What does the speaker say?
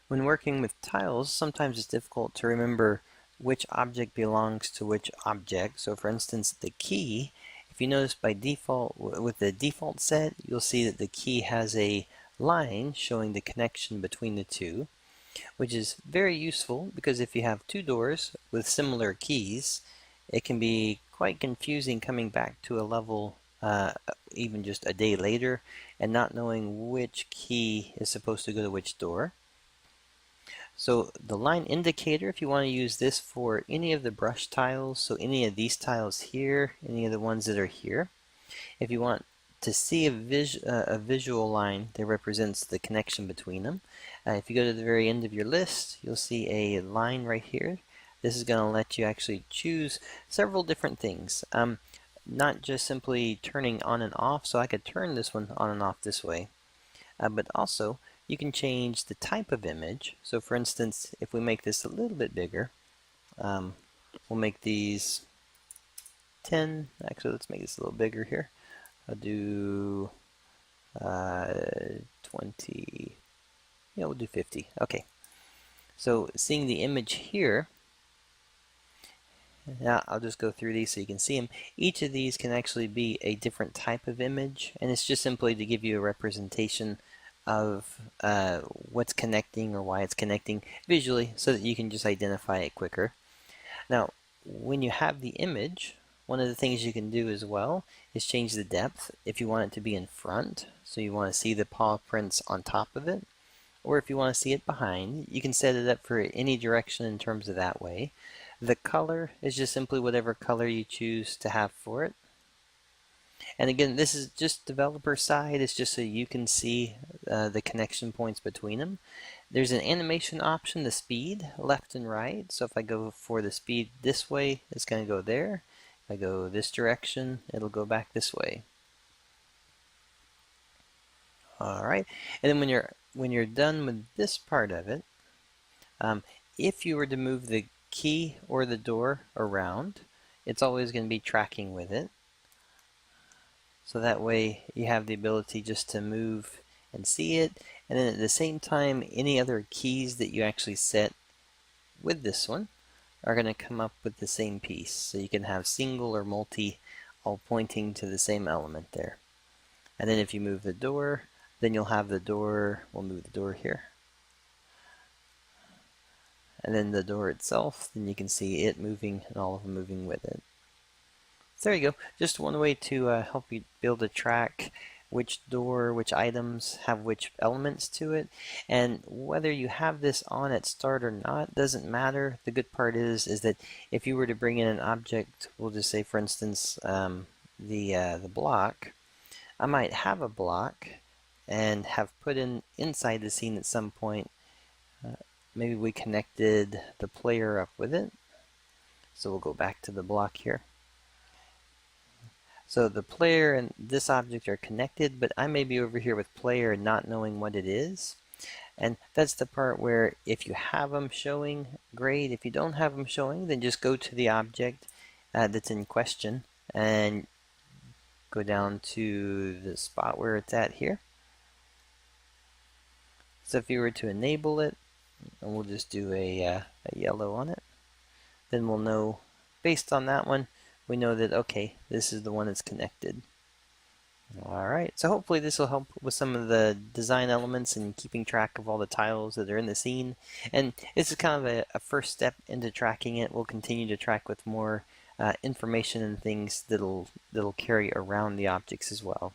When working with tiles, sometimes it's difficult to remember which object belongs to which object. So for instance, the key, if you notice by default, with the default set, you'll see that the key has a line showing the connection between the two, which is very useful because if you have two doors with similar keys, it can be quite confusing coming back to a level even just a day later and not knowing which key is supposed to go to which door. So the line indicator, if you want to use this for any of the brush tiles, so any of these tiles here, any of the ones that are here, if you want to see a visual line that represents the connection between them, if you go to the very end of your list, you'll see a line right here. This is going to let you actually choose several different things, not just simply turning on and off. So I could turn this one on and off this way, but also you can change the type of image. So for instance, if we make this a little bit bigger, we'll make these 10. Actually, let's make this a little bigger here. I'll do 20. Yeah, we'll do 50. Okay. So seeing the image here, now I'll just go through these so you can see them. Each of these can actually be a different type of image, and it's just simply to give you a representation of what's connecting or why it's connecting visually so that you can just identify it quicker. Now, when you have the image, one of the things you can do as well is change the depth if you want it to be in front, so you want to see the paw prints on top of it, or if you want to see it behind, you can set it up for any direction in terms of that way. The color is just simply whatever color you choose to have for it. And again, this is just developer side. It's just so you can see the connection points between them. There's an animation option, the speed, left and right. So if I go for the speed this way, it's going to go there. If I go this direction, it'll go back this way. All right. And then when you're done with this part of it, if you were to move the key or the door around, it's always going to be tracking with it. So that way you have the ability just to move and see it. And then at the same time, any other keys that you actually set with this one are going to come up with the same piece. So you can have single or multi all pointing to the same element there. And then if you move the door, then you'll have the door, we'll move the door here. And then the door itself, then you can see it moving and all of them moving with it. So there you go. Just one way to help you be able to track which door, which items have which elements to it. And whether you have this on at start or not doesn't matter. The good part is that if you were to bring in an object, we'll just say for instance the block, I might have a block and have put inside the scene at some point. Maybe we connected the player up with it. So we'll go back to the block here. So the player and this object are connected, but I may be over here with player and not knowing what it is. And that's the part where if you have them showing, great. If you don't have them showing, then just go to the object that's in question and go down to the spot where it's at here. So if you were to enable it, and we'll just do a yellow on it, then we'll know based on that one, we know that, okay, this is the one that's connected. Alright, so hopefully this will help with some of the design elements and keeping track of all the tiles that are in the scene. And this is kind of a first step into tracking it. We'll continue to track with more information and things that'll carry around the objects as well.